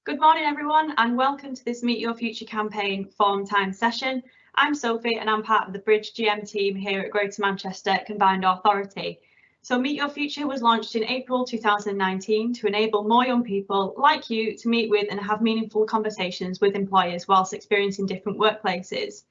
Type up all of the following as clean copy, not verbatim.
Good morning, everyone, and welcome to this Meet Your Future campaign form time session. I'm Sophie and I'm part of the Bridge GM team here at Greater Manchester Combined Authority. So Meet Your Future was launched in April 2019 to enable more young people like you to meet with and have meaningful conversations with employers whilst experiencing different workplaces.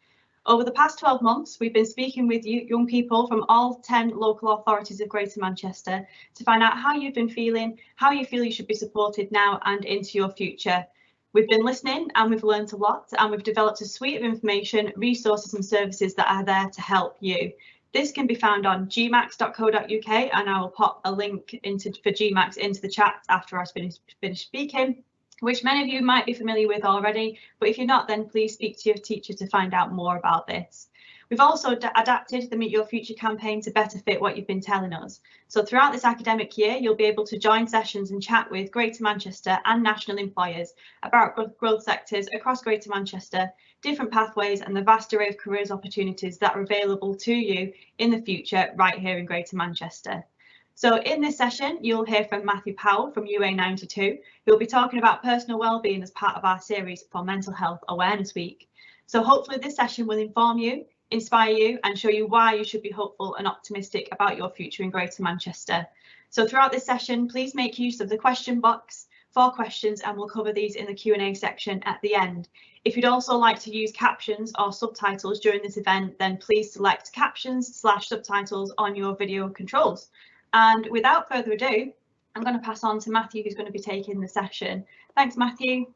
Over the past 12 months, we've been speaking with young people from all 10 local authorities of Greater Manchester to find out how you've been feeling, how you feel you should be supported now and into your future. We've been listening and we've learned a lot, and we've developed a suite of information, resources and services that are there to help you. This can be found on gmax.co.uk, and I will pop a link for GMAX into the chat after I finish speaking, which many of you might be familiar with already, but if you're not, then please speak to your teacher to find out more about this. We've also adapted the Meet Your Future campaign to better fit what you've been telling us. So throughout this academic year, you'll be able to join sessions and chat with Greater Manchester and national employers about growth sectors across Greater Manchester, different pathways and the vast array of careers opportunities that are available to you in the future right here in Greater Manchester. So in this session, you'll hear from Matthew Powell from UA92, who'll be talking about personal wellbeing as part of our series for Mental Health Awareness Week. So hopefully this session will inform you, inspire you and show you why you should be hopeful and optimistic about your future in Greater Manchester. So throughout this session, please make use of the question box for questions and we'll cover these in the Q&A section at the end. If you'd also like to use captions or subtitles during this event, then please select captions/subtitles on your video controls. And without further ado, I'm going to pass on to Matthew, who's going to be taking the session. Thanks, Matthew.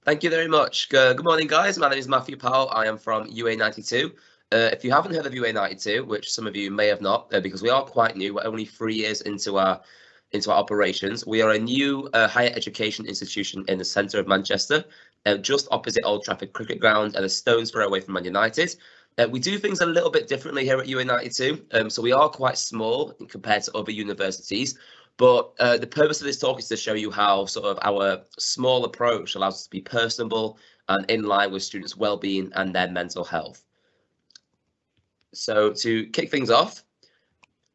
Thank you very much. Good morning, guys. My name is Matthew Powell. I am from UA92. If you haven't heard of UA92, which some of you may have not, because we are quite new, we're only 3 years into our operations. We are a new higher education institution in the centre of Manchester, just opposite Old Trafford Cricket Ground and a stone's throw away from Man United. We do things a little bit differently here at UA92, so we are quite small compared to other universities. But the purpose of this talk is to show you how sort of our small approach allows us to be personable and in line with students' well-being and their mental health. So to kick things off,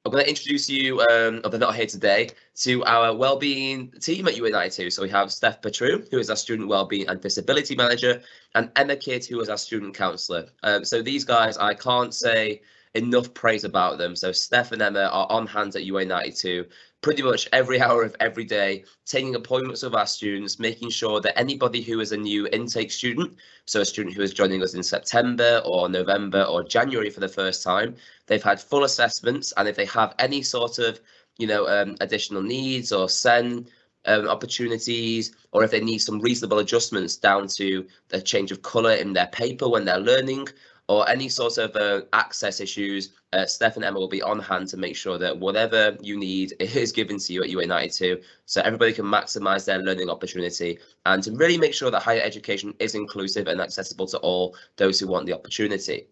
I'm going to introduce you, if they're not here today, to our wellbeing team at UA92. So we have Steph Petru, who is our student wellbeing and disability manager, and Emma Kidd, who is our student counsellor. So these guys, I can't say enough praise about them. So Steph and Emma are on hand at UA92 pretty much every hour of every day, taking appointments with our students, making sure that anybody who is a new intake student, so a student who is joining us in September or November or January for the first time, they've had full assessments, and if they have any sort of, additional needs or SEN opportunities, or if they need some reasonable adjustments down to the change of colour in their paper when they're learning, or any sort of access issues, Steph and Emma will be on hand to make sure that whatever you need is given to you at UA92, so everybody can maximise their learning opportunity and to really make sure that higher education is inclusive and accessible to all those who want the opportunity.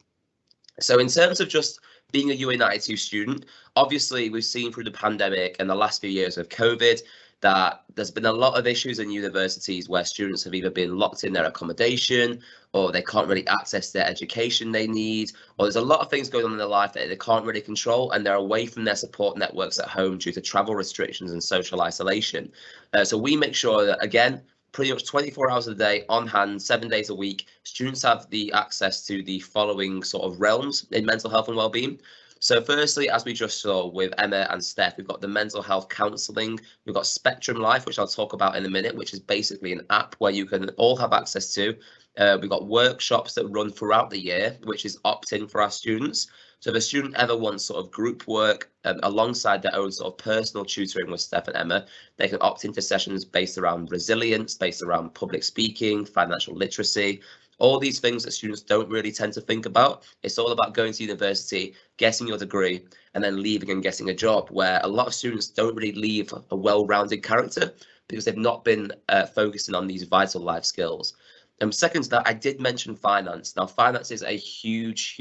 So in terms of just being a UA92 student, obviously we've seen through the pandemic and the last few years of COVID that there's been a lot of issues in universities where students have either been locked in their accommodation, or they can't really access their education they need, or there's a lot of things going on in their life that they can't really control, and they're away from their support networks at home due to travel restrictions and social isolation. So we make sure that, again, pretty much 24 hours a day, on hand, 7 days a week, students have the access to the following sort of realms in mental health and wellbeing. So firstly, as we just saw with Emma and Steph, we've got the mental health counselling. We've got Spectrum Life, which I'll talk about in a minute, which is basically an app where you can all have access to. We've got workshops that run throughout the year, which is opt-in for our students. So if a student ever wants sort of group work alongside their own sort of personal tutoring with Steph and Emma, they can opt into sessions based around resilience, based around public speaking, financial literacy, all these things that students don't really tend to think about. It's all about going to university, getting your degree, and then leaving and getting a job, where a lot of students don't really leave a well-rounded character because they've not been focusing on these vital life skills. Second to that, I did mention finance. Now, finance is a huge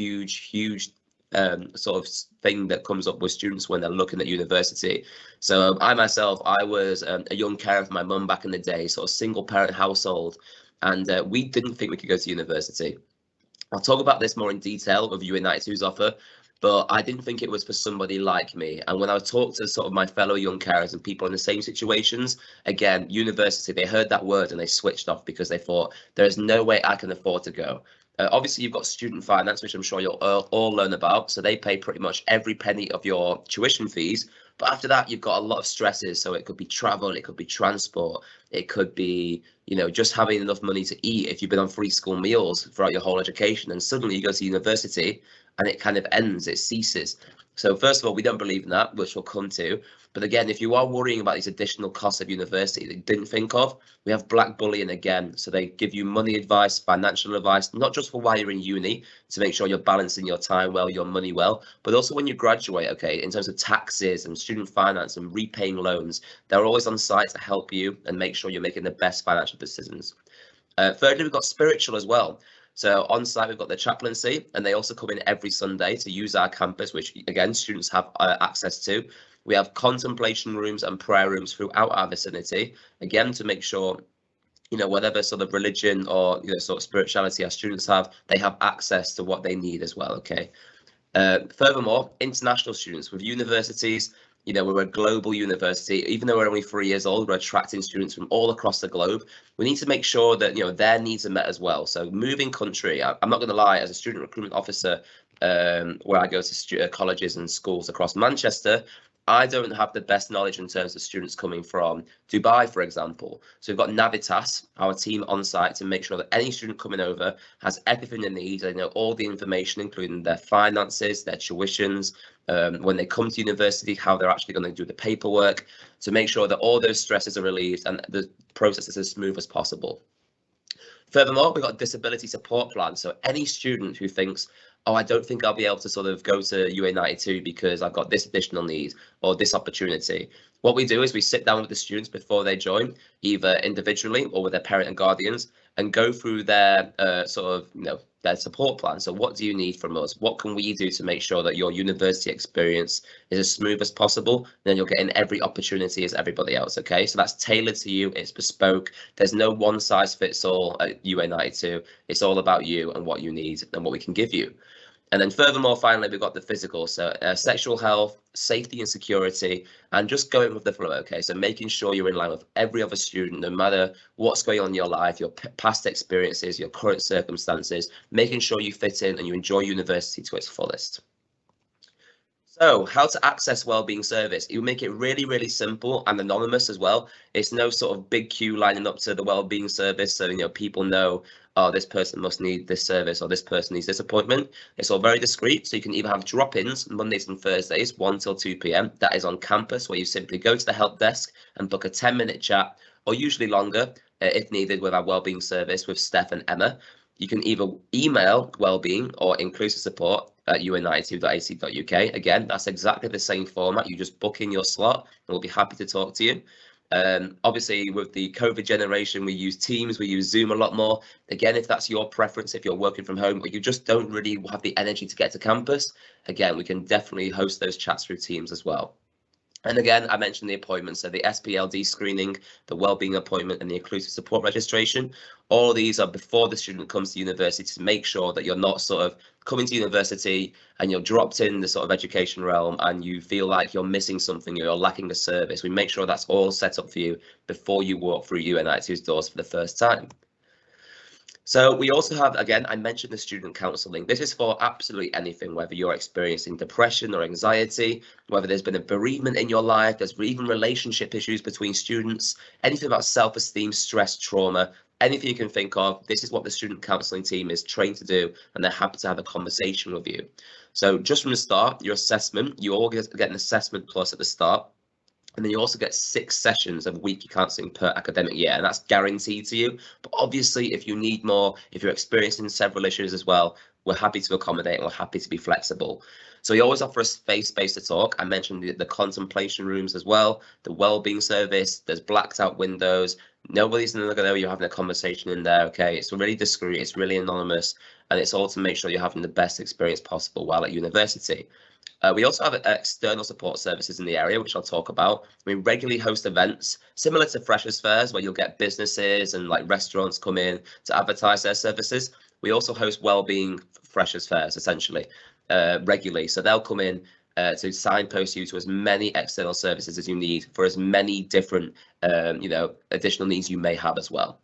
sort of thing that comes up with students when they're looking at university. So I myself, I was a young carer for my mum back in the day, sort of single parent household, and we didn't think we could go to university. I'll talk about this more in detail of UA92's offer, but I didn't think it was for somebody like me. And when I talked to sort of my fellow young carers and people in the same situations, again, university, they heard that word and they switched off because they thought, there's no way I can afford to go. Obviously, you've got student finance, which I'm sure you'll all learn about. So they pay pretty much every penny of your tuition fees. But after that, you've got a lot of stresses. So it could be travel, it could be transport, it could be, just having enough money to eat if you've been on free school meals throughout your whole education. And suddenly you go to university and it kind of ends, it ceases. So first of all, we don't believe in that, which we'll come to. But again, if you are worrying about these additional costs of university that you didn't think of, we have black bullion again. So they give you money advice, financial advice, not just for while you're in uni to make sure you're balancing your time well, your money well, but also when you graduate, okay, in terms of taxes and student finance and repaying loans, they're always on site to help you and make sure you're making the best financial decisions. Thirdly, we've got spiritual as well. So on site, we've got the chaplaincy, and they also come in every Sunday to use our campus, which again, students have access to. We have contemplation rooms and prayer rooms throughout our vicinity, again, to make sure, whatever sort of religion or, sort of spirituality our students have, they have access to what they need as well, okay? Furthermore, international students with universities, we're a global university. Even though we're only 3 years old, we're attracting students from all across the globe. We need to make sure that, their needs are met as well. So moving country, I'm not going to lie, as a student recruitment officer, where I go to colleges and schools across Manchester, I don't have the best knowledge in terms of students coming from Dubai, for example. So we've got Navitas, our team on site, to make sure that any student coming over has everything they need. They know all the information, including their finances, their tuitions, when they come to university, how they're actually going to do the paperwork, to make sure that all those stresses are relieved and the process is as smooth as possible. Furthermore, we've got a disability support plan. So any student who thinks, oh, I don't think I'll be able to sort of go to UA92 because I've got this additional need or this opportunity. What we do is we sit down with the students before they join, either individually or with their parent and guardians, and go through their their support plan. So what do you need from us? What can we do to make sure that your university experience is as smooth as possible? And then you'll get in every opportunity as everybody else, okay? So that's tailored to you, it's bespoke. There's no one size fits all at UA92. It's all about you and what you need and what we can give you. And then furthermore, finally, we've got the physical, so sexual health, safety and security, and just going with the flow, okay? So making sure you're in line with every other student, no matter what's going on in your life, your past experiences, your current circumstances, making sure you fit in and you enjoy university to its fullest. So how to access Wellbeing service? You make it really, really simple and anonymous as well. It's no sort of big queue lining up to the Wellbeing service. So, people know, oh, this person must need this service or this person needs this appointment. It's all very discreet. So you can either have drop-ins Mondays and Thursdays, 1 till 2 p.m. That is on campus, where you simply go to the help desk and book a 10-minute chat, or usually longer if needed, with our Wellbeing service with Steph and Emma. You can either email Wellbeing or inclusive support at ua92.ac.uk. Again, that's exactly the same format. You just book in your slot and we'll be happy to talk to you. Obviously, with the COVID generation, we use Teams, we use Zoom a lot more. Again, if that's your preference, if you're working from home or you just don't really have the energy to get to campus, again, we can definitely host those chats through Teams as well. And again, I mentioned the appointments, so the SPLD screening, the Wellbeing appointment, and the inclusive support registration. All of these are before the student comes to university, to make sure that you're not sort of coming to university and you're dropped in the sort of education realm and you feel like you're missing something or you're lacking a service. We make sure that's all set up for you before you walk through UA92's doors for the first time. So we also have, again, I mentioned the student counselling. This is for absolutely anything, whether you're experiencing depression or anxiety, whether there's been a bereavement in your life, there's even relationship issues between students, anything about self-esteem, stress, trauma, anything you can think of. This is what the student counselling team is trained to do, and they're happy to have a conversation with you. So just from the start, your assessment, you all get an assessment plus at the start. And then you also get 6 sessions of weekly counselling per academic year, and that's guaranteed to you. But obviously, if you need more, if you're experiencing several issues as well, we're happy to accommodate and we're happy to be flexible. So we always offer a space to talk. I mentioned the contemplation rooms as well, the Wellbeing service, there's blacked out windows. Nobody's going to know you're having a conversation in there, okay? It's really discreet, it's really anonymous, and it's all to make sure you're having the best experience possible while at university. We also have external support services in the area, which I'll talk about. We regularly host events similar to Freshers' Fairs, where you'll get businesses and like restaurants come in to advertise their services. We also host Wellbeing Freshers' Fairs, essentially. regularly. So they'll come in to signpost you to as many external services as you need for as many different, additional needs you may have as well.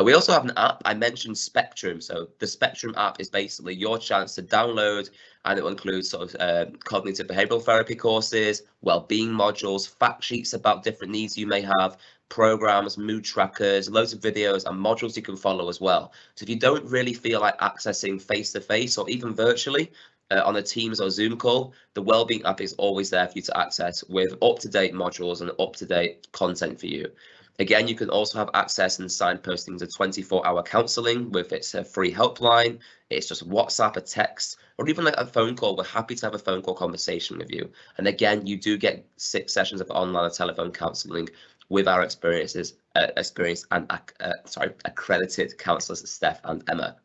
We also have an app. I mentioned Spectrum. So the Spectrum app is basically your chance to download, and it will include sort of cognitive behavioral therapy courses, well-being modules, fact sheets about different needs you may have, programs, mood trackers, loads of videos and modules you can follow as well. So if you don't really feel like accessing face-to-face or even virtually on a Teams or Zoom call, the Wellbeing app is always there for you to access with up-to-date modules and up-to-date content for you. Again, you can also have access and signposting to 24-hour counselling with its free helpline. It's just WhatsApp, a text, or even like a phone call. We're happy to have a phone call conversation with you. And again, you do get 6 sessions of online or telephone counselling with our experienced and accredited counsellors, Steph and Emma.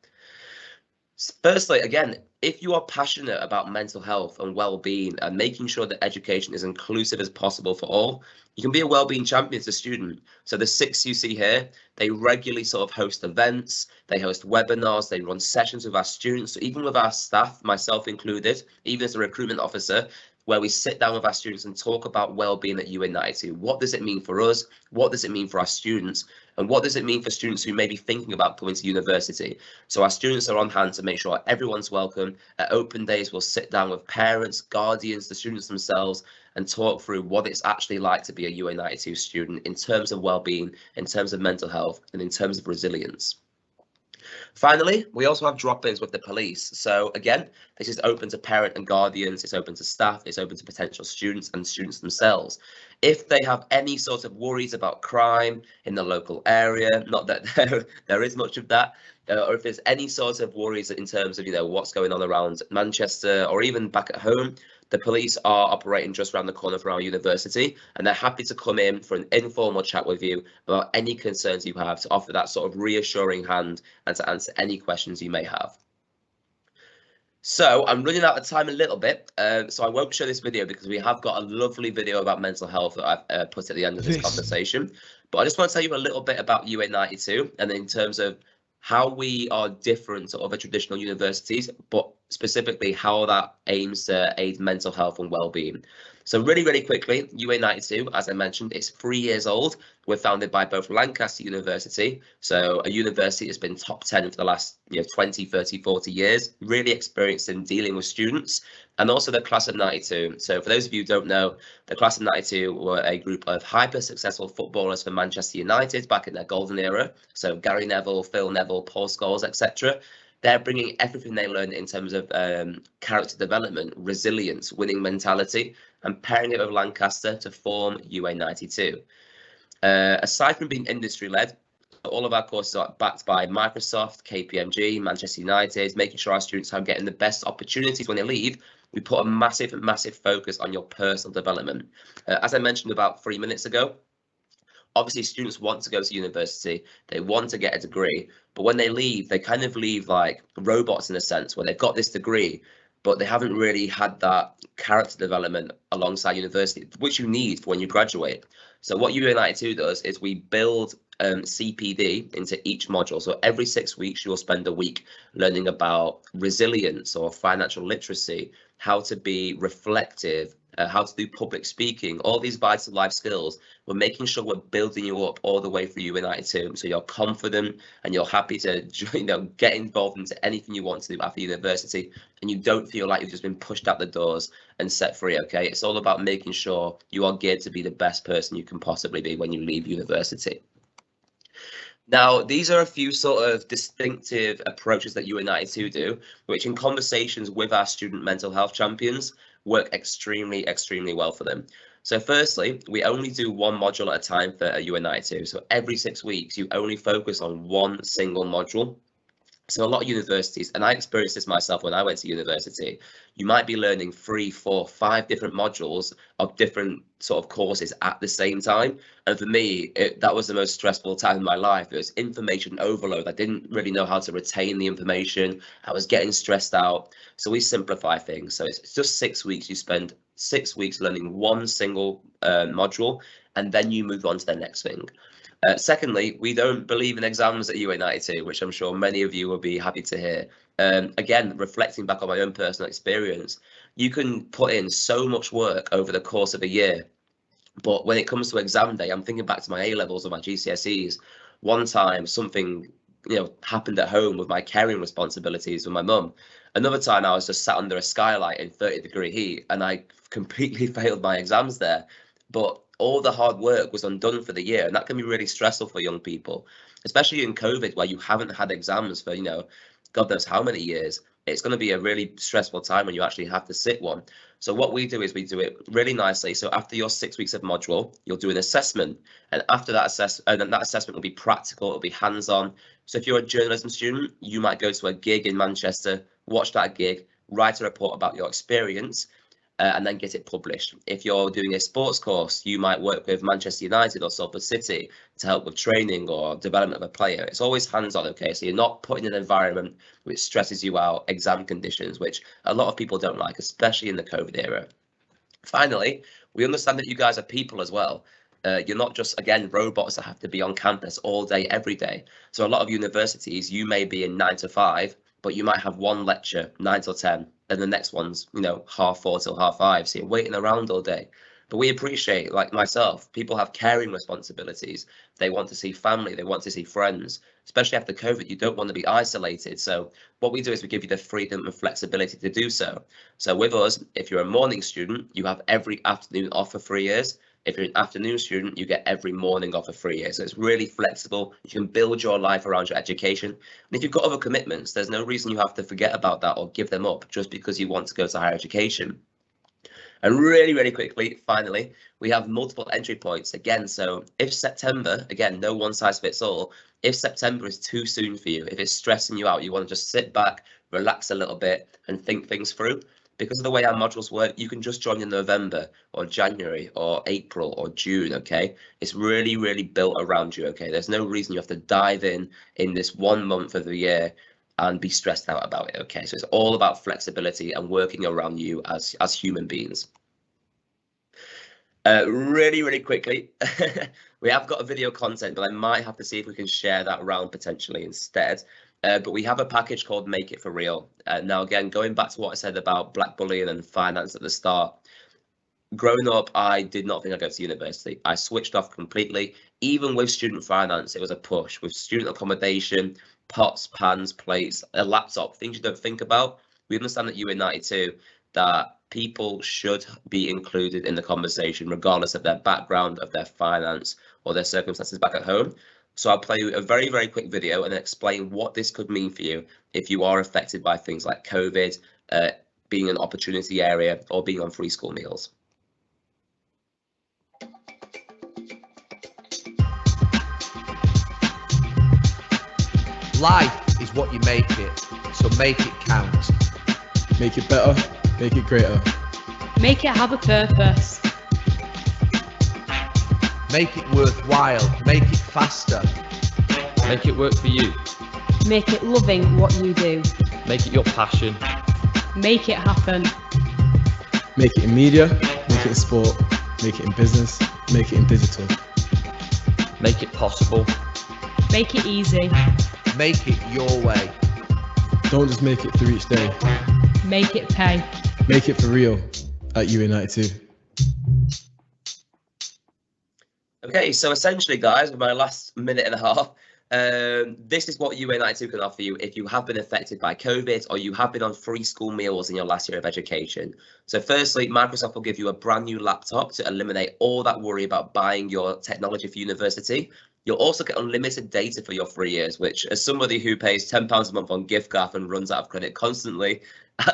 Firstly, again, if you are passionate about mental health and well-being and making sure that education is inclusive as possible for all, you can be a well-being champion as a student. So the 6 you see here, they regularly sort of host events, they host webinars, they run sessions with our students, so even with our staff, myself included, even as a recruitment officer, where we sit down with our students and talk about well-being at UA92. What does it mean for us? What does it mean for our students? And what does it mean for students who may be thinking about going to university? So our students are on hand to make sure everyone's welcome. At open days, we'll sit down with parents, guardians, the students themselves, and talk through what it's actually like to be a UA92 student in terms of well-being, in terms of mental health, and in terms of resilience. Finally, we also have drop-ins with the police. So again, this is open to parent and guardians, it's open to staff, it's open to potential students and students themselves. If they have any sort of worries about crime in the local area, not that there is much of that, or if there's any sort of worries in terms of, what's going on around Manchester or even back at home, the police are operating just around the corner from our university, and they're happy to come in for an informal chat with you about any concerns you have, to offer that sort of reassuring hand and to answer any questions you may have. So I'm running out of time a little bit, so I won't show this video because we have got a lovely video about mental health that I've put at the end of this conversation. But I just want to tell you a little bit about UA92 and in terms of how we are different to other traditional universities, but specifically how that aims to aid mental health and well-being. So really quickly, UA92, as I mentioned, it's 3 years old. We're founded by both Lancaster University, so a university that's been top 10 for the last 20, 30, 40 years, really experienced in dealing with students, and also the class of 92. So for those of you who don't know, the class of 92 were a group of hyper successful footballers for Manchester United back in their golden era. So Gary Neville, Phil Neville, Paul Scholes, etc. They're bringing everything they learned in terms of character development, resilience, winning mentality, and pairing it with Lancaster to form UA92. Aside from being industry-led, all of our courses are backed by Microsoft, KPMG, Manchester United, making sure our students are getting the best opportunities when they leave. We put a massive focus on your personal development. As I mentioned about 3 minutes ago, obviously students want to go to university, they want to get a degree, but when they leave, they kind of leave like robots in a sense, where they've got this degree, but they haven't really had that character development alongside university, which you need for when you graduate. So what UA92 does is we build CPD into each module. So every 6 weeks, you'll spend a week learning about resilience or financial literacy, how to be reflective, how to do public speaking, all these vital life skills. We're making sure we're building you up all the way through UA92, so you're confident and you're happy to get involved into anything you want to do after university, and you don't feel like you've just been pushed out the doors and set free. Okay, it's all about making sure you are geared to be the best person you can possibly be when you leave university. Now, these are a few sort of distinctive approaches that UA92 do, which in conversations with our student mental health champions work extremely well for them. So firstly, we only do one module at a time for a UA92. So every 6 weeks, you only focus on one single module. So a lot of universities, and I experienced this myself when I went to university, you might be learning 3, 4, 5 different modules of different sort of courses at the same time. And for me, that was the most stressful time in my life. It was information overload. I didn't really know how to retain the information. I was getting stressed out. So we simplify things. So it's just 6 weeks. You spend 6 weeks learning one single module, and then you move on to the next thing. Secondly, we don't believe in exams at UA92, which I'm sure many of you will be happy to hear. Again, reflecting back on my own personal experience, you can put in so much work over the course of a year, but when it comes to exam day, I'm thinking back to my A-levels or my GCSEs. One time something happened at home with my caring responsibilities with my mum. Another time I was just sat under a skylight in 30-degree heat and I completely failed my exams there. But all the hard work was undone for the year, and that can be really stressful for young people, especially in COVID, where you haven't had exams for God knows how many years. It's going to be a really stressful time when you actually have to sit one. So what we do is we do it really nicely. So after your 6 weeks of module, you'll do an assessment, and after that assessment will be practical, it'll be hands-on. So if you're a journalism student, you might go to a gig in Manchester, watch that gig, write a report about your experience, and then get it published. If you're doing a sports course, you might work with Manchester United or Salford City to help with training or development of a player. It's always hands-on, okay? So you're not put in an environment which stresses you out, exam conditions, which a lot of people don't like, especially in the COVID era. Finally, we understand that you guys are people as well. You're not just, again, robots that have to be on campus all day, every day. So a lot of universities, you may be in 9 to 5, but you might have one lecture 9 till 10, and the next one's 4:30 till 5:30. So you're waiting around all day. But we appreciate, like myself, people have caring responsibilities. They want to see family, they want to see friends. Especially after COVID, you don't want to be isolated. So what we do is we give you the freedom and flexibility to do so. So with us, if you're a morning student, you have every afternoon off for 3 years. If you're an afternoon student, you get every morning off for 3 years. So it's really flexible. You can build your life around your education. And if you've got other commitments, there's no reason you have to forget about that or give them up just because you want to go to higher education. And really, really quickly, finally, we have multiple entry points again. So if September, again, no one size fits all. If September is too soon for you, if it's stressing you out, you want to just sit back, relax a little bit and think things through. Because of the way our modules work, you can just join in November or January or April or June, okay? It's really, really built around you, okay? There's no reason you have to dive in this 1 month of the year and be stressed out about it, okay? So it's all about flexibility and working around you as human beings. Really, really quickly, we have got a video content, but I might have to see if we can share that around potentially instead. But we have a package called Make It For Real. Now, again, going back to what I said about black bullying and finance at the start, growing up, I did not think I'd go to university. I switched off completely. Even with student finance, it was a push. With student accommodation, pots, pans, plates, a laptop, things you don't think about. We understand that UA92, that people should be included in the conversation, regardless of their background, of their finance, or their circumstances back at home. So I'll play you a very, very quick video and explain what this could mean for you if you are affected by things like COVID, being an opportunity area, or being on free school meals. Life is what you make it, so make it count. Make it better, make it greater. Make it have a purpose. Make it worthwhile, make it faster. Make it work for you. Make it loving what you do. Make it your passion. Make it happen. Make it in media, make it in sport, make it in business, make it in digital. Make it possible. Make it easy. Make it your way. Don't just make it through each day. Make it pay. Make it for real at UA92. Okay, so essentially, guys, with my last minute and a half, this is what UA92 can offer you if you have been affected by COVID or you have been on free school meals in your last year of education. So firstly, Microsoft will give you a brand new laptop to eliminate all that worry about buying your technology for university. You'll also get unlimited data for your 3 years, which as somebody who pays £10 a month on gift card and runs out of credit constantly,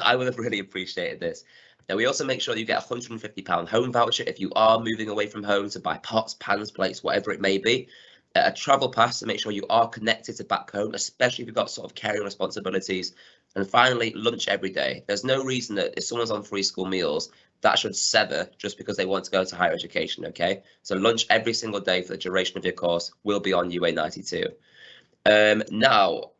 I would have really appreciated this. Now, we also make sure you get a £150 home voucher if you are moving away from home to buy pots, pans, plates, whatever it may be. A travel pass to make sure you are connected to back home, especially if you've got sort of caring responsibilities. And finally, lunch every day. There's no reason that if someone's on free school meals, that should sever just because they want to go to higher education, okay? So lunch every single day for the duration of your course will be on UA92. Now,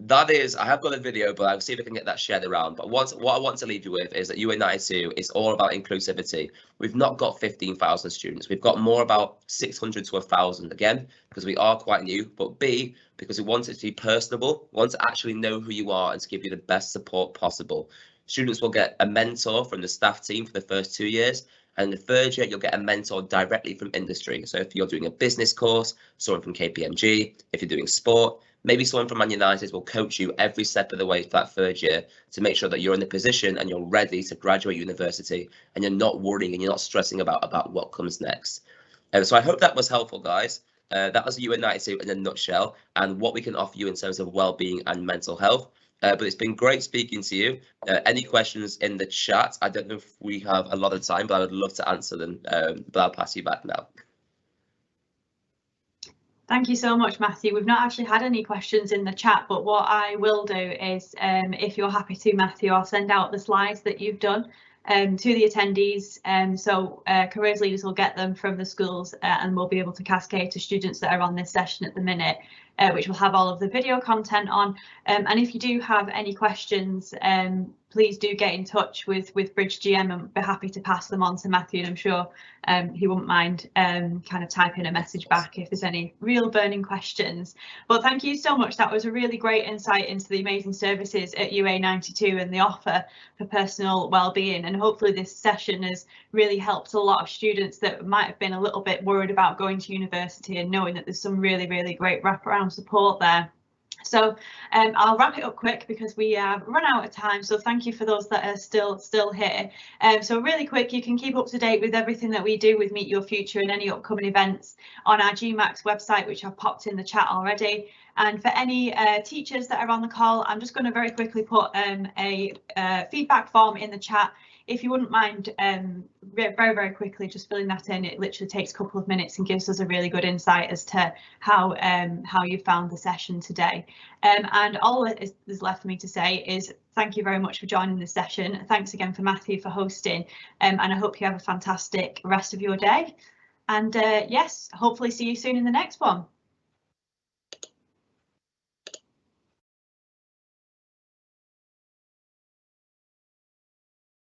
that is, I have got a video, but I'll see if I can get that shared around. But what I want to leave you with is that UA92 is all about inclusivity. We've not got 15,000 students. We've got more about 600 to 1,000, again, because we are quite new, but B, because we want it to be personable. We want to actually know who you are and to give you the best support possible. Students will get a mentor from the staff team for the first 2 years. And in the third year, you'll get a mentor directly from industry. So if you're doing a business course, someone from KPMG, if you're doing sport, maybe someone from Man United will coach you every step of the way for that third year to make sure that you're in the position and you're ready to graduate university and you're not worrying and you're not stressing about what comes next. So I hope that was helpful, guys. That was UA92 in a nutshell and what we can offer you in terms of well-being and mental health. But it's been great speaking to you. Any questions in the chat? I don't know if we have a lot of time, but I would love to answer them. But I'll pass you back now. Thank you so much, Matthew. We've not actually had any questions in the chat, but what I will do is, if you're happy to, Matthew, I'll send out the slides that you've done to the attendees. So careers leaders will get them from the schools and we'll be able to cascade to students that are on this session at the minute, which will have all of the video content on. And if you do have any questions, please do get in touch with Bridge GM and be happy to pass them on to Matthew, and I'm sure he wouldn't mind kind of typing a message back if there's any real burning questions. But thank you so much. That was a really great insight into the amazing services at UA92 and the offer for personal wellbeing, and hopefully this session has really helped a lot of students that might have been a little bit worried about going to university and knowing that there's some really great wraparound support there. So I'll wrap it up quick because we have run out of time. So thank you for those that are still here. So really quick, you can keep up to date with everything that we do with Meet Your Future and any upcoming events on our GMAX website, which I've popped in the chat already. And for any teachers that are on the call, I'm just going to very quickly put a feedback form in the chat. If you wouldn't mind very quickly just filling that in, it literally takes a couple of minutes and gives us a really good insight as to how you found the session today. And all that is left for me to say is thank you very much for joining this session. Thanks again for Matthew for hosting, and I hope you have a fantastic rest of your day. And yes, hopefully see you soon in the next one.